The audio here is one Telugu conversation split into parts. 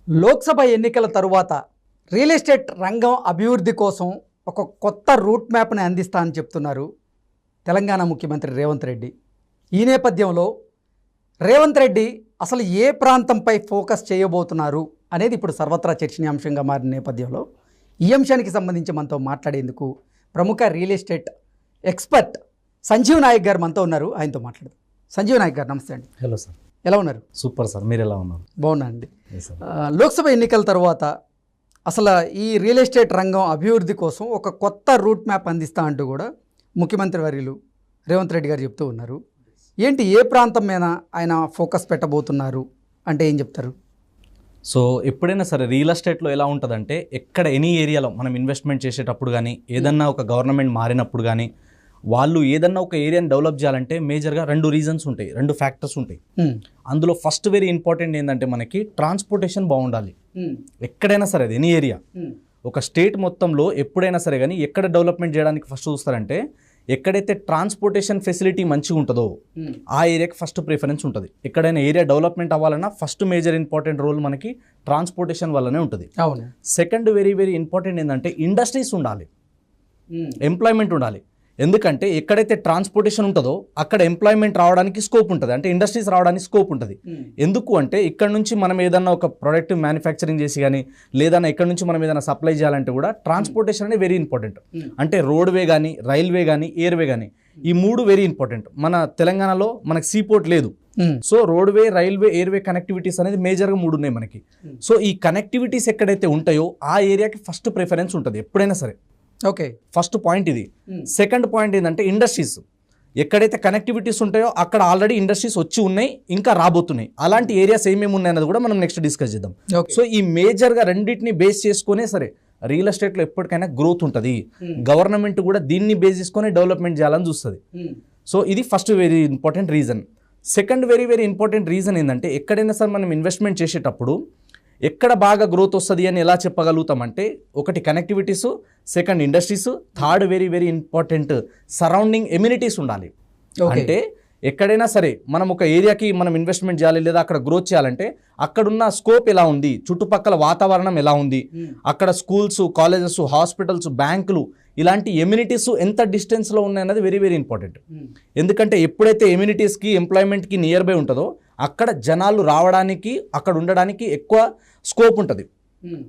లోక్సభ ఎన్నికల తరువాత రియల్ ఎస్టేట్ రంగం అభివృద్ధి కోసం ఒక కొత్త రూట్ మ్యాప్ని అందిస్తా అని చెప్తున్నారు తెలంగాణ ముఖ్యమంత్రి రేవంత్ రెడ్డి. ఈ నేపథ్యంలో రేవంత్ రెడ్డి అసలు ఏ ప్రాంతంపై ఫోకస్ చేయబోతున్నారు అనేది ఇప్పుడు సర్వత్రా చర్చనీయాంశంగా మారిన నేపథ్యంలో ఈ అంశానికి సంబంధించి మనతో మాట్లాడేందుకు ప్రముఖ real estate expert Sanjeev Naik గారు మనతో ఉన్నారు. ఆయనతో మాట్లాడదాం. సంజీవ్ నాయక్ గారు నమస్తే అండి. హలో సార్, ఎలా ఉన్నారు? సూపర్ సార్, మీరు ఎలా ఉన్నారు? బాగున్నా అండి. లోక్సభ ఎన్నికల తర్వాత అసలు ఈ రియల్ ఎస్టేట్ రంగం అభివృద్ధి కోసం ఒక కొత్త రూట్ మ్యాప్ అందిస్తా అంటూ కూడా ముఖ్యమంత్రి వర్యులు రేవంత్ రెడ్డి గారు చెప్తూ ఉన్నారు. ఏంటి, ఏ ప్రాంతం మీద ఆయన ఫోకస్ పెట్టబోతున్నారు అంటే ఏం చెప్తారు? సో ఎప్పుడైనా సరే రియల్ ఎస్టేట్లో ఎలా ఉంటుందంటే, ఎక్కడ ఎనీ ఏరియాలో మనం ఇన్వెస్ట్మెంట్ చేసేటప్పుడు కానీ, ఏదన్నా ఒక గవర్నమెంట్ మారినప్పుడు కానీ, వాళ్ళు ఏదన్నా ఒక ఏరియాని డెవలప్ చేయాలంటే మేజర్గా రెండు రీజన్స్ ఉంటాయి, రెండు ఫ్యాక్టర్స్ ఉంటాయి. అందులో ఫస్ట్ వెరీ ఇంపార్టెంట్ ఏంటంటే మనకి ట్రాన్స్పోర్టేషన్ బాగుండాలి. ఎక్కడైనా సరే అది ఎనీ ఏరియా, ఒక స్టేట్ మొత్తంలో ఎప్పుడైనా సరే కానీ ఎక్కడ డెవలప్మెంట్ చేయడానికి ఫస్ట్ చూస్తారంటే, ఎక్కడైతే ట్రాన్స్పోర్టేషన్ ఫెసిలిటీ మంచిగా ఉంటుందో ఆ ఏరియాకి ఫస్ట్ ప్రిఫరెన్స్ ఉంటుంది. ఎక్కడైనా ఏరియా డెవలప్మెంట్ అవ్వాలన్నా ఫస్ట్ మేజర్ ఇంపార్టెంట్ రోల్ మనకి ట్రాన్స్పోర్టేషన్ వల్లనే ఉంటుంది. సెకండ్ వెరీ వెరీ ఇంపార్టెంట్ ఏంటంటే ఇండస్ట్రీస్ ఉండాలి, ఎంప్లాయ్మెంట్ ఉండాలి. ఎందుకంటే ఎక్కడైతే ట్రాన్స్పోర్టేషన్ ఉంటుందో అక్కడ ఎంప్లాయ్మెంట్ రావడానికి స్కోప్ ఉంటుంది, అంటే ఇండస్ట్రీస్ రావడానికి స్కోప్ ఉంటుంది. ఎందుకు అంటే ఇక్కడ నుంచి మనం ఏదన్నా ఒక ప్రొడక్ట్ మ్యానుఫ్యాక్చరింగ్ చేసి కానీ, లేదన్నా ఇక్కడ నుంచి మనం ఏదైనా సప్లై చేయాలంటే కూడా ట్రాన్స్పోర్టేషన్ అనేది వెరీ ఇంపార్టెంట్. అంటే రోడ్వే కానీ, రైల్వే కానీ, ఎయిర్వే కానీ, ఈ మూడు వెరీ ఇంపార్టెంట్. మన తెలంగాణలో మనకి సీపోర్ట్ లేదు. So roadway, railway, airway connectivities అనేది మేజర్గా మూడు ఉన్నాయి మనకి. సో ఈ కనెక్టివిటీస్ ఎక్కడైతే ఉంటాయో ఆ ఏరియాకి ఫస్ట్ ప్రిఫరెన్స్ ఉంటుంది ఎప్పుడైనా సరే. ఓకే, ఫస్ట్ పాయింట్ ఇది. సెకండ్ పాయింట్ ఏంటంటే ఇండస్ట్రీస్. ఎక్కడైతే కనెక్టివిటీస్ ఉంటాయో అక్కడ ఆల్రెడీ ఇండస్ట్రీస్ వచ్చి ఉన్నాయి, ఇంకా రాబోతున్నాయి. అలాంటి ఏరియాస్ ఏమేమి ఉన్నాయన్నది కూడా మనం నెక్స్ట్ డిస్కస్ చేద్దాం. సో ఈ మేజర్గా రెండింటిని బేస్ చేసుకునే సరే రియల్ ఎస్టేట్లో ఎప్పటికైనా గ్రోత్ ఉంటుంది. గవర్నమెంట్ కూడా దీన్ని బేస్ చేసుకొని డెవలప్మెంట్ చేయాలని చూస్తుంది. సో ఇది first very important reason. Second very very important reason ఏంటంటే, ఎక్కడైనా సరే మనం ఇన్వెస్ట్మెంట్ చేసేటప్పుడు ఎక్కడ బాగా గ్రోత్ వస్తుంది అని ఎలా చెప్పగలుగుతామంటే, ఒకటి connectivities, second industries, third very very important surrounding amenities ఉండాలి. అంటే ఎక్కడైనా సరే మనం ఒక ఏరియాకి మనం ఇన్వెస్ట్మెంట్ చేయాలి లేదా అక్కడ గ్రోత్ చేయాలంటే అక్కడున్న స్కోప్ ఎలా ఉంది, చుట్టుపక్కల వాతావరణం ఎలా ఉంది, అక్కడ స్కూల్స్, కాలేజెస్, హాస్పిటల్స్, బ్యాంకులు, ఇలాంటి ఎమ్యూనిటీస్ ఎంత డిస్టెన్స్లో ఉన్నాయన్నది వెరీ వెరీ ఇంపార్టెంట్. ఎందుకంటే ఎప్పుడైతే ఎమ్యూనిటీస్కి, ఎంప్లాయ్మెంట్కి నియర్ బై ఉంటుందో అక్కడ జనాలు రావడానికి, అక్కడ ఉండడానికి ఎక్కువ స్కోప్ ఉంటుంది.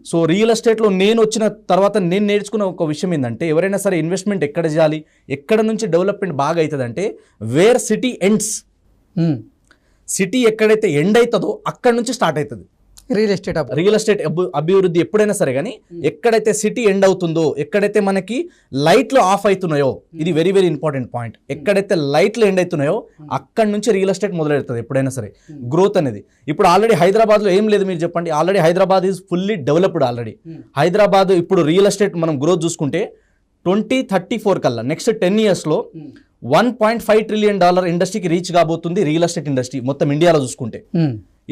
సో రియల్ ఎస్టేట్లో నేను వచ్చిన తర్వాత నేను నేర్చుకున్న ఒక విషయం ఏంటంటే, ఎవరైనా సరే ఇన్వెస్ట్మెంట్ ఎక్కడ చేయాలి, ఎక్కడ నుంచి డెవలప్మెంట్ బాగా అవుతుంది అంటే, వేర్ సిటీ ఎండ్స్. సిటీ ఎక్కడైతే ఎండ్ అవుతుందో అక్కడ నుంచి స్టార్ట్ అవుతుంది రియల్ ఎస్టేట్ అభివృద్ధి. ఎప్పుడైనా సరే కానీ ఎక్కడైతే సిటీ ఎండ్ అవుతుందో, ఎక్కడైతే మనకి లైట్లు ఆఫ్ అవుతున్నాయో, ఇది వెరీ వెరీ ఇంపార్టెంట్ పాయింట్. ఎక్కడైతే లైట్లు ఎండ్ అవుతున్నాయో అక్కడ నుంచి రియల్ ఎస్టేట్ మొదలెడుతుంది ఎప్పుడైనా సరే గ్రోత్ అనేది. ఇప్పుడు ఆల్రెడీ హైదరాబాద్లో ఏం లేదు, మీరు చెప్పండి. Already Hyderabad is fully developed. Already Hyderabad ఇప్పుడు రియల్ ఎస్టేట్ మనం గ్రోత్ చూసుకుంటే 2034 కల్లా నెక్స్ట్ 10 yearsలో $1.5 trillion ఇండస్ట్రీకి రీచ్ కాబోతుంది రియల్ ఎస్టేట్ ఇండస్ట్రీ మొత్తం ఇండియాలో చూసుకుంటే.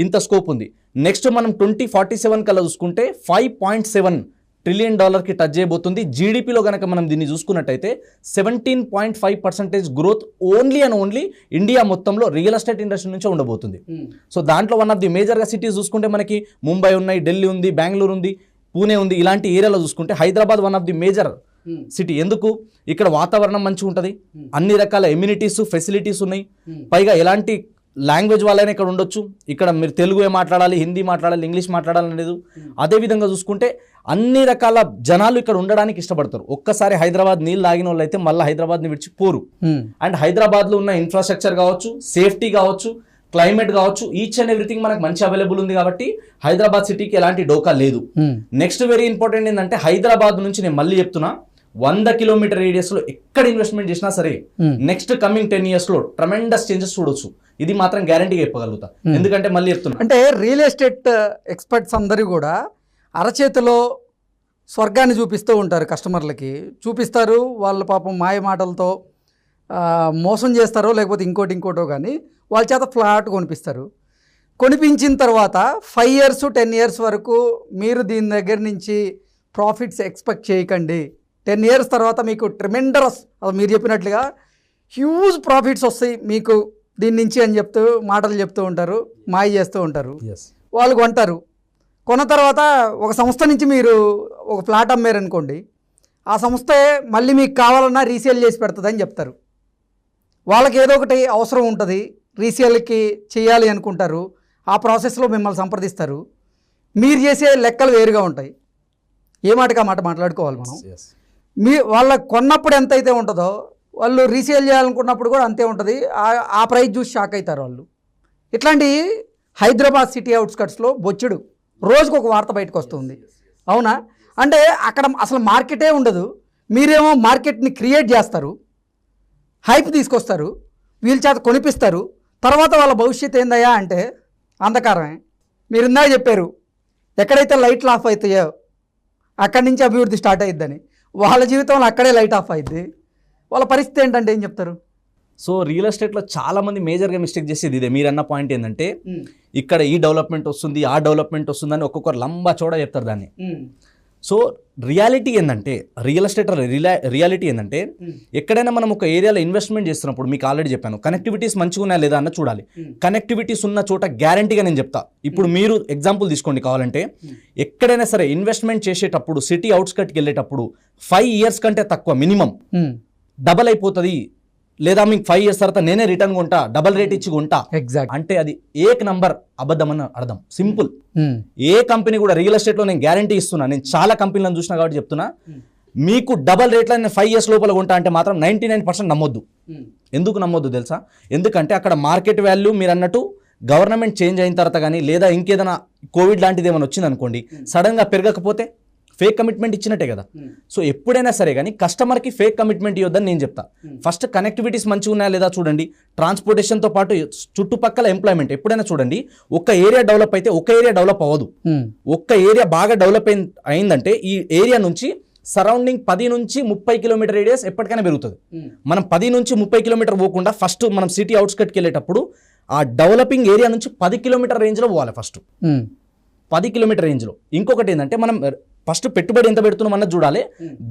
ఇంత స్కోప్ ఉంది. నెక్స్ట్ మనం 2047 కల్లా చూసుకుంటే $5.7 trillion టచ్ చేయబోతుంది. జీడిపిలో కనుక మనం దీన్ని చూసుకున్నట్టయితే 17.5% growth only and only India మొత్తంలో రియల్ ఎస్టేట్ ఇండస్ట్రీ నుంచే ఉండబోతుంది. సో దాంట్లో వన్ ఆఫ్ ది మేజర్గా సిటీస్ చూసుకుంటే మనకి ముంబై ఉన్నాయి, ఢిల్లీ ఉంది, బెంగళూరు ఉంది, పూణే ఉంది. ఇలాంటి ఏరియాలో చూసుకుంటే Hyderabad one of the major city. ఎందుకు? ఇక్కడ వాతావరణం మంచిగా ఉంటుంది, అన్ని రకాల ఎమ్యూనిటీస్, ఫెసిలిటీస్ ఉన్నాయి. పైగా ఎలాంటి లాంగ్వేజ్ వాళ్ళైనా ఇక్కడ ఉండొచ్చు. ఇక్కడ మీరు తెలుగు మాట్లాడాలి, హిందీ మాట్లాడాలి, ఇంగ్లీష్ మాట్లాడాలి లేదు. అదేవిధంగా చూసుకుంటే అన్ని రకాల జనాలు ఇక్కడ ఉండడానికి ఇష్టపడతారు. ఒక్కసారి హైదరాబాద్ నీళ్ళు తాగిన వాళ్ళు అయితే మళ్ళీ హైదరాబాద్ని విడిచిపోరు. అండ్ హైదరాబాద్లో ఉన్న ఇన్ఫ్రాస్ట్రక్చర్ కావచ్చు, సేఫ్టీ కావచ్చు, క్లైమేట్ కావచ్చు, ఈచ్ అండ్ ఎవ్రీథింగ్ మనకు మంచి అవైలబుల్ ఉంది. కాబట్టి హైదరాబాద్ సిటీకి ఎలాంటి డోకా లేదు. నెక్స్ట్ వెరీ ఇంపార్టెంట్ ఏంటంటే, హైదరాబాద్ నుంచి నేను మళ్ళీ చెప్తున్నా, 100 kilometer రేడియస్లో ఎక్కడ ఇన్వెస్ట్మెంట్ చేసినా సరే నెక్స్ట్ కమింగ్ 10 yearsలో ట్రమెండస్ చేంజెస్ చూడొచ్చు. ఇది మాత్రం గ్యారంటీగా చెప్పగలుగుతా. ఎందుకంటే మళ్ళీ చెప్తున్నా, అంటే రియల్ ఎస్టేట్ ఎక్స్పర్ట్స్ అందరూ కూడా అరచేతిలో స్వర్గాన్ని చూపిస్తూ ఉంటారు, కస్టమర్లకి చూపిస్తారు. వాళ్ళ పాపం మాయ మాటలతో మోసం చేస్తారో లేకపోతే ఇంకోటో కానీ వాళ్ళ చేత ఫ్లాట్ కొనిపిస్తారు. కొనిపించిన తర్వాత 5 years 10 years వరకు మీరు దీని దగ్గర నుంచి ప్రాఫిట్స్ ఎక్స్పెక్ట్ చేయకండి. 10 years తర్వాత మీకు ట్రెమెండరస్, మీరు చెప్పినట్లుగా హ్యూజ్ ప్రాఫిట్స్ వస్తాయి మీకు దీని నుంచి అని చెప్తూ మాటలు చెప్తూ ఉంటారు, మాయ చేస్తూ ఉంటారు. వాళ్ళు కొంటారు. కొన్న తర్వాత ఒక సంస్థ నుంచి మీరు ఒక ప్లాట్ అమ్మారనుకోండి, ఆ సంస్థే మళ్ళీ మీకు కావాలన్నా రీసేల్ చేసి పెడుతుందని చెప్తారు. వాళ్ళకి ఏదో ఒకటి అవసరం ఉంటుంది, రీసేల్కి చేయాలి అనుకుంటారు, ఆ ప్రాసెస్లో మిమ్మల్ని సంప్రదిస్తారు. మీరు చేసే లెక్కలు వేరుగా ఉంటాయి. ఏ మాటకి ఆ మాట మాట్లాడుకోవాలి మనం. వాళ్ళ కొన్నప్పుడు ఎంత అయితే ఉంటుందో వాళ్ళు రీసేల్ చేయాలనుకున్నప్పుడు కూడా అంతే ఉంటుంది. ఆ ప్రైస్ చూసి షాక్ అవుతారు వాళ్ళు. ఇట్లాంటి హైదరాబాద్ సిటీ అవుట్స్కట్స్లో బొచ్చుడు రోజుకు ఒక వార్త బయటకు వస్తుంది. అవునా? అంటే అక్కడ అసలు మార్కెటే ఉండదు, మీరేమో మార్కెట్ని క్రియేట్ చేస్తారు, హైప్ తీసుకొస్తారు, వీళ్ళ చేత కొనిపిస్తారు. తర్వాత వాళ్ళ భవిష్యత్తు ఏందయ్యా అంటే అంధకారమే. మీరు ఇందాక చెప్పారు, ఎక్కడైతే లైట్లు ఆఫ్ అవుతాయో అక్కడి నుంచి అభివృద్ధి స్టార్ట్ అయ్యిద్దని. వాళ్ళ జీవితంలో అక్కడే లైట్ ఆఫ్ అయ్యిద్ది. వాళ్ళ పరిస్థితి ఏంటంటే ఏం చెప్తారు? సో రియల్ ఎస్టేట్లో చాలా మంది మేజర్గా మిస్టేక్ చేసేది ఇదే. మీరు అన్న పాయింట్ ఏంటంటే ఇక్కడ ఈ డెవలప్మెంట్ వస్తుంది, ఆ డెవలప్మెంట్ వస్తుందని ఒక్కొక్కరు లంబా చోడ చెప్తారు దాన్ని. సో రియాలిటీ ఏంటంటే రియల్ ఎస్టేట్ రియాలిటీ ఏంటంటే ఎక్కడైనా మనం ఒక ఏరియాలో ఇన్వెస్ట్మెంట్ చేస్తున్నప్పుడు మీకు ఆల్రెడీ చెప్పాను, కనెక్టివిటీస్ మంచిగా ఉన్నాయా లేదా అన్న చూడాలి. కనెక్టివిటీస్ ఉన్న చోట గ్యారంటీగా నేను చెప్తా. ఇప్పుడు మీరు ఎగ్జాంపుల్ తీసుకోండి కావాలంటే, ఎక్కడైనా సరే ఇన్వెస్ట్మెంట్ చేసేటప్పుడు సిటీ అవుట్స్కట్కి వెళ్ళేటప్పుడు 5 years కంటే తక్కువ మినిమం డబల్ అయిపోతుంది, లేదా మీకు 5 years తర్వాత నేనే రిటర్న్ కొంటా, డబల్ రేట్ ఇచ్చి కొంటా అంటే అది ఏక్ నంబర్ అబద్ధం అని అర్థం. సింపుల్. ఏ కంపెనీ కూడా రియల్ ఎస్టేట్లో నేను గ్యారంటీ ఇస్తున్నా, నేను చాలా కంపెనీలను చూసినా కాబట్టి చెప్తున్నా, మీకు డబల్ రేట్లో నేను 5 years లోపల కొంటా అంటే మాత్రం 99% నమ్మొద్దు. ఎందుకు నమ్మొద్దు తెలుసా? ఎందుకంటే అక్కడ మార్కెట్ వాల్యూ మీరు అన్నట్టు గవర్నమెంట్ చేంజ్ అయిన తర్వాత కానీ, లేదా ఇంకేదైనా కోవిడ్ లాంటిది ఏమైనా వచ్చింది అనుకోండి, సడన్గా పెరగకపోతే ఫేక్ కమిట్మెంట్ ఇచ్చినట్టే కదా. సో ఎప్పుడైనా సరే కానీ కస్టమర్కి ఫేక్ కమిట్మెంట్ ఇవ్వద్దని నేను చెప్తా. ఫస్ట్ కనెక్టివిటీస్ మంచిగా ఉన్నాయా లేదా చూడండి, ట్రాన్స్పోర్టేషన్తో పాటు చుట్టుపక్కల ఎంప్లాయ్మెంట్. ఎప్పుడైనా చూడండి, ఒక ఏరియా డెవలప్ అయితే ఒక ఏరియా డెవలప్ అవ్వదు. ఒక్క ఏరియా బాగా డెవలప్ అయిందంటే ఈ ఏరియా నుంచి సరౌండింగ్ 10 నుంచి 30 కిలోమీటర్ రేడియస్ ఎప్పటికైనా పెరుగుతుంది. మనం 10 నుంచి 30 కిలోమీటర్ పోకుండా ఫస్ట్ మనం సిటీ అవుట్స్కట్కి వెళ్ళేటప్పుడు ఆ డెవలపింగ్ ఏరియా నుంచి 10 కిలోమీటర్ రేంజ్లో పోవాలి. ఫస్ట్ 10 కిలోమీటర్ రేంజ్లో. ఇంకొకటి ఏంటంటే మనం ఫస్ట్ పెట్టుబడి ఎంత పెడుతున్నాం అన్నది చూడాలి,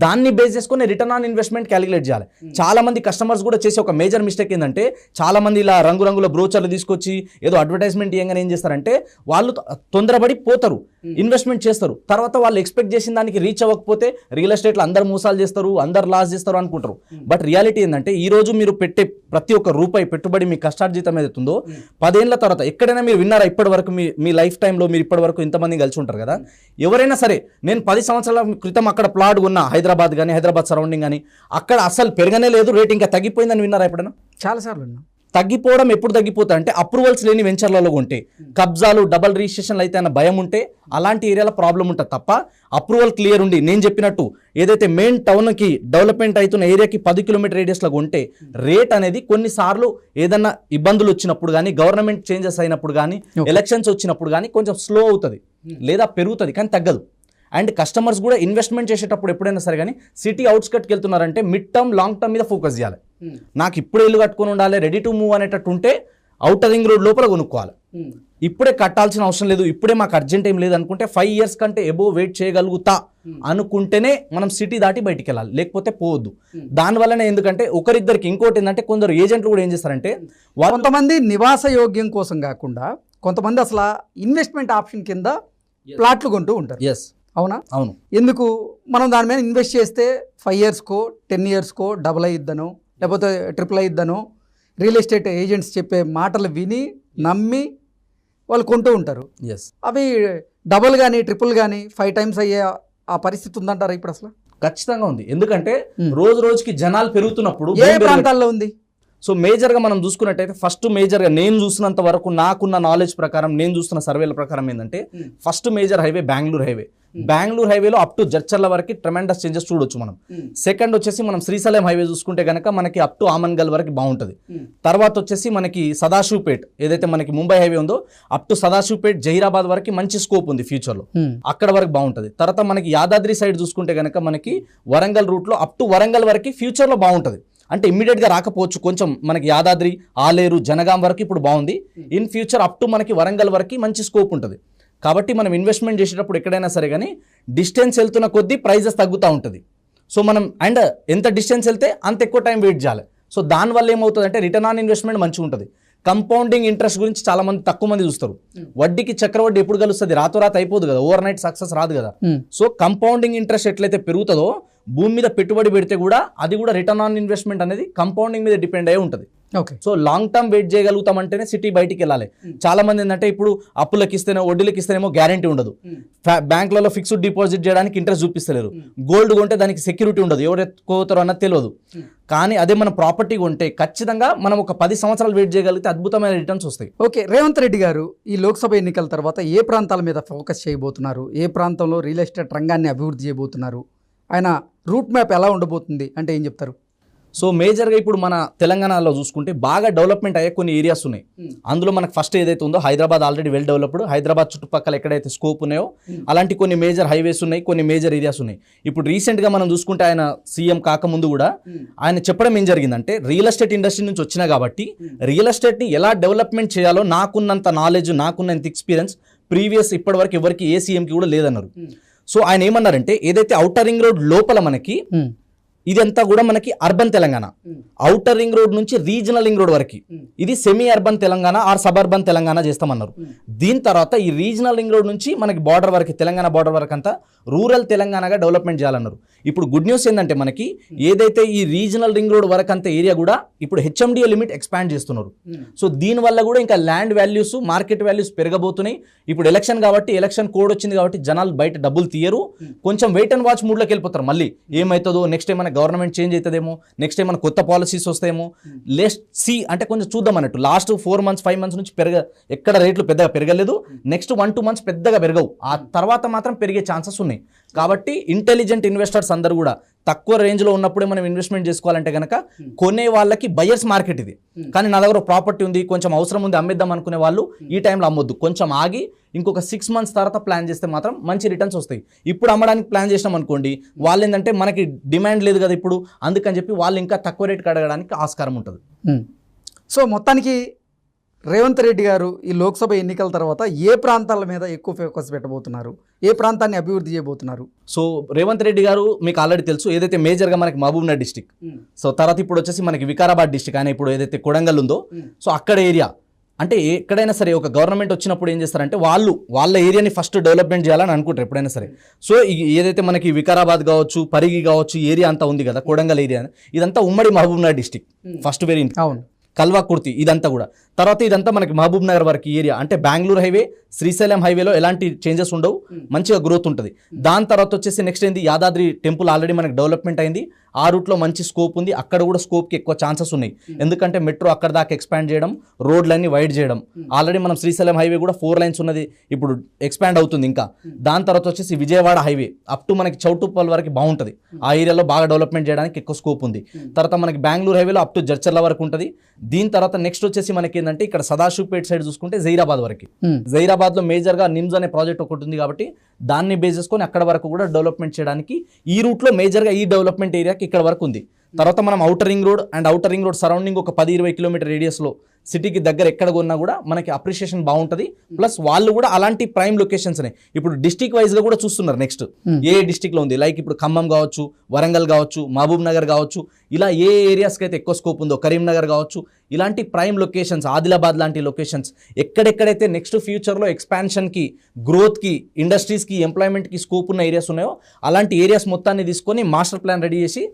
దాన్ని బేస్ చేసుకుని రిటర్న్ ఆన్ ఇన్వెస్ట్మెంట్ క్యాలిక్యులేట్ చేయాలి. చాలా మంది కస్టమర్స్ కూడా చేసే ఒక మేజర్ మిస్టేక్ ఏంటంటే, చాలా మంది ఇలా రంగురంగుల బ్రోచర్లు తీసుకొచ్చి ఏదో అడ్వర్టైజ్మెంట్ ఇవ్వగానే ఏం చేస్తారంటే వాళ్ళు తొందరపడి పోతారు, ఇన్వెస్ట్మెంట్ చేస్తారు. తర్వాత వాళ్ళు ఎక్స్పెక్ట్ చేసిన దానికి రీచ్ అవ్వకపోతే రియల్ ఎస్టేట్లో అందరు మోసాలు చేస్తారు, అందరు లాస్ చేస్తారు అనుకుంటారు. బట్ రియాలిటీ ఏంటంటే ఈ రోజు మీరు పెట్టే ప్రతి ఒక్క రూపాయి పెట్టుబడి మీ కష్టార్జితం ఏదైతుందో 10 ఏళ్ల తర్వాత ఎక్కడైనా మీరు విన్నారా ఇప్పటి వరకు మీ లైఫ్ టైంలో మీరు ఇప్పటి వరకు ఇంతమంది కలిసి ఉంటారు కదా, ఎవరైనా సరే నేను 10 సంవత్సరాల క్రితం అక్కడ ప్లాట్ ఉన్నా, హైదరాబాద్ కానీ హైదరాబాద్ సరౌండింగ్ కానీ, అక్కడ అసలు పెరగనే లేదు, రేట్ ఇంకా తగ్గిపోయిందని విన్నారా ఎప్పుడైనా? చాలాసార్లు విన్నా. తగ్గిపోవడం ఎప్పుడు తగ్గిపోతా అంటే అప్రూవల్స్ లేని వెంచర్లలో ఉంటే, కబ్జాలు డబల్ రిజిస్ట్రేషన్లు అయితే అన్న భయం ఉంటే అలాంటి ఏరియాలో ప్రాబ్లం ఉంటుంది తప్ప, అప్రూవల్ క్లియర్ ఉండి నేను చెప్పినట్టు ఏదైతే మెయిన్ టౌన్కి డెవలప్మెంట్ అవుతున్న ఏరియాకి 10 కిలోమీటర్ రేడియస్లో ఉంటే రేట్ అనేది కొన్నిసార్లు ఏదన్నా ఇబ్బందులు వచ్చినప్పుడు కానీ, గవర్నమెంట్ చేంజెస్ అయినప్పుడు కానీ, ఎలక్షన్స్ వచ్చినప్పుడు కానీ కొంచెం స్లో అవుతుంది లేదా పెరుగుతుంది కానీ తగ్గదు. అండ్ కస్టమర్స్ కూడా ఇన్వెస్ట్మెంట్ చేసేటప్పుడు ఎప్పుడైనా సరే కానీ సిటీ అవుట్స్కట్కి వెళ్తున్నారంటే మిడ్ టర్మ్ లాంగ్ టర్మ్ మీద ఫోకస్ చేయాలి. నాకు ఇప్పుడే ఇల్లు కట్టుకుని ఉండాలి, రెడీ టు మూవ్ అనేటట్టు ఉంటే అవుటర్ రింగ్ రోడ్ లోపల కొనుక్కోవాలి. ఇప్పుడే కట్టాల్సిన అవసరం లేదు, ఇప్పుడే మాకు అర్జెంట్ ఏం లేదు అనుకుంటే 5 years కంటే ఎబో వెయిట్ చేయగలుగుతా అనుకుంటేనే మనం సిటీ దాటి బయటికి వెళ్ళాలి, లేకపోతే పోవద్దు. దానివల్లనే ఎందుకంటే ఒకరిద్దరికి ఇంకోటి ఏంటంటే కొందరు ఏజెంట్లు కూడా ఏం చేస్తారంటే, కొంతమంది నివాస యోగ్యం కోసం కాకుండా కొంతమంది అసలు ఇన్వెస్ట్మెంట్ ఆప్షన్ కింద ప్లాట్లు కొంటూ ఉంటారు. అవునా? అవును. ఎందుకు? మనం దాని మీద ఇన్వెస్ట్ చేస్తే 5 yearsకో 10 yearsకో డబుల్ అయ్యిద్దనో లేకపోతే ట్రిపుల్ అయ్యిద్దనో రియల్ ఎస్టేట్ ఏజెంట్స్ చెప్పే మాటలు విని నమ్మి వాళ్ళు కొంటూ ఉంటారు. అవి డబుల్ కానీ ట్రిపుల్ కానీ 5 times అయ్యే ఆ పరిస్థితి ఉందంటారా ఇప్పుడు? అసలు ఖచ్చితంగా ఉంది. ఎందుకంటే రోజు రోజుకి జనాలు పెరుగుతున్నప్పుడు ఏ ప్రాంతాల్లో ఉంది? సో మేజర్గా మనం చూసుకున్నట్టయితే ఫస్ట్ మేజర్గా నేను చూసినంత వరకు నాకున్న నాలెడ్జ్ ప్రకారం, నేను చూస్తున్న సర్వేల ప్రకారం ఏంటంటే first major highway Bengaluru highway. Bengaluru హైవేలో అప్ టు జడ్చర్ల వరకు ట్రెమెండస్ చేంజెస్ చూడొచ్చు మనం. సెకండ్ వచ్చేసి మనం శ్రీశైలం హైవే చూసుకుంటే కనుక మనకి అప్ టు ఆమన్గల్ వరకు బాగుంటుంది. తర్వాత వచ్చేసి మనకి సదాశివపేట్ ఏదైతే మనకి ముంబై హైవే ఉందో అప్ టు సదాశివపేట్ జహీరాబాద్ వరకు మంచి స్కోప్ ఉంది ఫ్యూచర్లో, అక్కడ వరకు బాగుంటుంది. తర్వాత మనకి యాదాద్రి సైడ్ చూసుకుంటే కనుక మనకి వరంగల్ రూట్లో అప్ టు వరంగల్ వరకు ఫ్యూచర్లో బాగుంటుంది. అంటే ఇమ్మీడియట్గా రాకపోవచ్చు, కొంచెం మనకి యాదాద్రి, ఆలేరు, జనగాం వరకు ఇప్పుడు బాగుంది. ఇన్ ఫ్యూచర్ అప్ టు మనకి వరంగల్ వరకు మంచి స్కోప్ ఉంటుంది. కాబట్టి మనం ఇన్వెస్ట్మెంట్ చేసేటప్పుడు ఎక్కడైనా సరే కానీ డిస్టెన్స్ వెళ్తున్న కొద్దీ ప్రైజెస్ తగ్గుతూ ఉంటుంది. సో మనం అండ్ ఎంత డిస్టెన్స్ వెళ్తే అంత ఎక్కువ టైం వెయిట్ చేయాలి. సో దానివల్ల ఏమవుతుందంటే రిటర్న్ ఆన్ ఇన్వెస్ట్మెంట్ మంచిగా ఉంటుంది. కంపౌండింగ్ ఇంట్రెస్ట్ గురించి చాలా మంది తక్కువ మంది చూస్తారు. వడ్డీకి చక్రవడ్డీ ఎప్పుడు కలుస్తుంది, రాతోరాత అయిపోదు కదా, ఓవర్ నైట్ సక్సెస్ రాదు కదా. సో కంపౌండింగ్ ఇంట్రెస్ట్ ఎట్లయితే పెరుగుతుందో భూమి మీద పెట్టుబడి పెడితే కూడా అది కూడా రిటర్న్ ఆన్ ఇన్వెస్ట్మెంట్ అనేది కంపౌండింగ్ మీద డిపెండ్ అయి ఉంటుంది. Okay. So long term wait చేయగలుగుతామంటేనే సిటీ బయటికి వెళ్ళాలి. చాలా మంది ఏంటంటే ఇప్పుడు అప్పులకి ఇస్తేనే వడ్డీలకి ఇస్తేనేమో గ్యారంటీ ఉండదు, బ్యాంకులలో ఫిక్స్డ్ డిపాజిట్ చేయడానికి ఇంట్రెస్ట్ చూపిస్తలేరు, గోల్డ్ కొంటే దానికి సెక్యూరిటీ ఉండదు, ఎవరు ఎత్తుకోతారో అన్నది తెలియదు. కానీ అదే మన ప్రాపర్టీ కొంటే ఖచ్చితంగా మనం ఒక 10 సంవత్సరాలు వెయిట్ చేయగలిగితే అద్భుతమైన రిటర్న్స్ వస్తాయి. ఓకే, రేవంత్ రెడ్డి గారు ఈ లోక్సభ ఎన్నికల తర్వాత ఏ ప్రాంతాల మీద ఫోకస్ చేయబోతున్నారు, ఏ ప్రాంతంలో రియల్ ఎస్టేట్ రంగాన్ని అభివృద్ధి చేయబోతున్నారు, ఆయన రూట్ మ్యాప్ ఎలా ఉండబోతుంది అంటే ఏం చెప్తారు? సో మేజర్గా ఇప్పుడు మన తెలంగాణలో చూసుకుంటే బాగా డెవలప్మెంట్ అయ్యే కొన్ని ఏరియాస్ ఉన్నాయి. అందులో మనకు ఫస్ట్ ఏదైతే ఉందో Hyderabad already well developed, Hyderabad చుట్టుపక్కల ఎక్కడైతే స్కోప్ ఉన్నాయో అలాంటి కొన్ని మేజర్ హైవేస్ ఉన్నాయి, కొన్ని మేజర్ ఏరియాస్ ఉన్నాయి. ఇప్పుడు రీసెంట్గా మనం చూసుకుంటే ఆయన సీఎం కాకముందు కూడా ఆయన చెప్పడం ఏం జరిగిందంటే రియల్ ఎస్టేట్ ఇండస్ట్రీ నుంచి వచ్చినా కాబట్టి రియల్ ఎస్టేట్ని ఎలా డెవలప్మెంట్ చేయాలో నాకున్నంత నాలెడ్జ్, నాకున్నంత ఎక్స్పీరియన్స్ ప్రీవియస్ ఇప్పటివరకు ఎవరికి ఏ సీఎంకి కూడా లేదన్నారు. సో ఆయన ఏమన్నారంటే ఏదైతే ఔటర్ రింగ్ రోడ్ లోపల మనకి ఇదంతా కూడా మనకి urban Telangana, outer ring road నుంచి రీజనల్ రింగ్ రోడ్ వరకు ఇది semi urban Telangana or suburban Telangana చేస్తామన్నారు. దీని తర్వాత ఈ రీజనల్ రింగ్ రోడ్ నుంచి మనకి బార్డర్ వరకు, తెలంగాణ బార్డర్ వరకు అంతా రూరల్ తెలంగాణగా డెవలప్మెంట్ చేయాలన్నారు. ఇప్పుడు గుడ్ న్యూస్ ఏంటంటే మనకి ఏదైతే ఈ రీజనల్ రింగ్ రోడ్ వరకు అంత ఏరియా కూడా ఇప్పుడు హెచ్ఎండిఏ లిమిట్ ఎక్స్పాండ్ చేస్తున్నారు. సో దీనివల్ల కూడా ఇంకా ల్యాండ్ వాల్యూస్, మార్కెట్ వాల్యూస్ పెరగబోతున్నాయి. ఇప్పుడు ఎలక్షన్ కాబట్టి, ఎలక్షన్ కోడ్ వచ్చింది కాబట్టి జనాలు బయట డబ్బులు తీయరు, కొంచెం వెయిట్ అండ్ వాచ్ మూడ్లోకి వెళ్ళిపోతారు. మళ్ళీ ఏమవుతుందో, నెక్స్ట్ ఏమైనా గవర్నమెంట్ చేంజ్ అవుతుందేమో, నెక్స్ట్ ఏమైనా కొత్త పాలసీస్ వస్తాయేమో, లెస్ట్ సి అంటే కొంచెం చూద్దాం అన్నట్టు. లాస్ట్ 4 months 5 months నుంచి ఎక్కడ రేట్లు పెద్దగా పెరగలేదు, నెక్స్ట్ 1-2 months పెద్దగా పెరగవు, ఆ తర్వాత మాత్రం పెరిగే ఛాన్సెస్ ఉన్నాయి. కాబట్టి ఇంటెలిజెంట్ ఇన్వెస్టర్స్ అందరూ కూడా తక్కువ రేంజ్లో ఉన్నప్పుడే మనం ఇన్వెస్ట్మెంట్ చేసుకోవాలంటే కనుక కొనే వాళ్ళకి బయర్స్ మార్కెట్ ఇది. కానీ నా దగ్గర ప్రాపర్టీ ఉంది, కొంచెం అవసరం ఉంది, అమ్మేద్దాం అనుకునే వాళ్ళు ఈ టైంలో అమ్మొద్దు, కొంచెం ఆగి ఇంకొక 6 months తర్వాత ప్లాన్ చేస్తే మాత్రం మంచి రిటర్న్స్ వస్తాయి. ఇప్పుడు అమ్మడానికి ప్లాన్ చేసినాం అనుకోండి, వాళ్ళు ఏంటంటే మనకి డిమాండ్ లేదు కదా ఇప్పుడు, అందుకని చెప్పి వాళ్ళు ఇంకా తక్కువ రేటుకి అడగడానికి ఆస్కారం ఉంటుంది. సో మొత్తానికి రేవంత్ రెడ్డి గారు ఈ లోక్సభ ఎన్నికల తర్వాత ఏ ప్రాంతాల మీద ఎక్కువ ఫోకస్ పెట్టబోతున్నారు, ఏ ప్రాంతాన్ని అభివృద్ధి చేయబోతున్నారు? సో రేవంత్ రెడ్డి గారు మీకు ఆల్రెడీ తెలుసు, ఏదైతే మేజర్గా మనకి మహబూబ్నగర్ డిస్టిక్, సో తర్వాత ఇప్పుడు వచ్చేసి మనకి వికారాబాద్ డిస్టిక్, ఆయన ఇప్పుడు ఏదైతే కొడంగల్ ఉందో సో అక్కడ ఏరియా అంటే ఎక్కడైనా సరే ఒక గవర్నమెంట్ వచ్చినప్పుడు ఏం చేస్తారంటే వాళ్ళ ఏరియాని ఫస్ట్ డెవలప్మెంట్ చేయాలని అనుకుంటారు ఎప్పుడైనా సరే. సో ఏదైతే మనకి వికారాబాద్ కావచ్చు, పరిగి కావచ్చు, ఏరియా అంతా ఉంది కదా కొడంగల్ ఏరియా, ఇదంతా ఉమ్మడి మహబూబ్నగర్ డిస్టిక్ ఫస్ట్ వెరీ అవును, కల్వాకుర్తి ఇదంతా కూడా. తర్వాత ఇదంతా మనకి మహబూబ్ నగర్ వరకు ఏరియా, అంటే బెంగళూరు హైవే, శ్రీశైలం హైవేలో ఎలాంటి చేంజెస్ ఉండవు, మంచిగా గ్రోత్ ఉంటుంది. దాని తర్వాత వచ్చేసి నెక్స్ట్ ఏంది, యాదాద్రి టెంపుల్ ఆల్రెడీ మనకి డెవలప్మెంట్ అయింది, ఆ రూట్లో మంచి స్కోప్ ఉంది, అక్కడ కూడా స్కోప్కి ఎక్కువ ఛాన్సెస్ ఉన్నాయి. ఎందుకంటే మెట్రో అక్కడ దాకా ఎక్స్పాండ్ చేయడం, రోడ్లన్నీ వైడ్ చేయడం, ఆల్రెడీ మనం శ్రీశైలం హైవే కూడా 4 lanes ఉన్నది, ఇప్పుడు ఎక్స్పాండ్ అవుతుంది ఇంకా. దాని తర్వాత వచ్చేసి విజయవాడ హైవే అప్ టు మనకి చౌటుప్పల్ వరకు బాగుంటుంది, ఆ ఏరియాలో బాగా డెవలప్మెంట్ చేయడానికి ఎక్కువ స్కోప్ ఉంది. తర్వాత మనకి బెంగళూరు హైవేలో అప్ టు జడ్చర్ల వరకు ఉంటుంది. దీని తర్వాత నెక్స్ట్ వచ్చేసి మనకి ఏంటంటే ఇక్కడ సదాశివపేట్ సైడ్ చూసుకుంటే జైరాబాద్ వరకు, జైరాబాద్లో మేజర్గా నిమ్స్ అనే ప్రాజెక్ట్ ఒకటి ఉంది కాబట్టి దాన్ని బేస్ చేసుకొని అక్కడ వరకు కూడా డెవలప్మెంట్ చేయడానికి ఈ రూట్లో మేజర్గా ఈ డెవలప్మెంట్ ఏరియాకి ఇక్కడ వరకు ఉంది. తర్వాత మనం outer ring road and outer ring road surrounding ఒక 10-20 కిలోమీటర్ రేడియస్లో సిటీకి దగ్గర ఎక్కడ కొన్నా కూడా మనకి అప్రిషియేషన్ బాగుంటుంది. ప్లస్ వాళ్ళు కూడా అలాంటి ప్రైమ్ లొకేషన్స్ ఇప్పుడు డిస్టిక్ వైజ్గా కూడా చూస్తున్నారు. నెక్స్ట్ ఏ డిస్టిక్లో ఉంది, లైక్ ఇప్పుడు ఖమ్మం కావచ్చు, వరంగల్ కావచ్చు, మహబూబ్ నగర్ కావచ్చు, ఇలా ఏ ఏరియాస్కి అయితే ఎక్కువ స్కోప్ ఉందో, కరీంనగర్ కావచ్చు, ఇలాంటి ప్రైమ్ లొకేషన్స్, ఆదిలాబాద్ లాంటి లొకేషన్స్ ఎక్కడెక్కడైతే నెక్స్ట్ ఫ్యూచర్లో ఎక్స్పాన్షన్కి, గ్రోత్కి, ఇండస్ట్రీస్కి, ఎంప్లాయ్మెంట్కి స్కోప్ ఉన్న ఏరియాస్ ఉన్నాయో అలాంటి ఏరియాస్ మొత్తాన్ని తీసుకొని మాస్టర్ ప్లాన్ రెడీ చేసి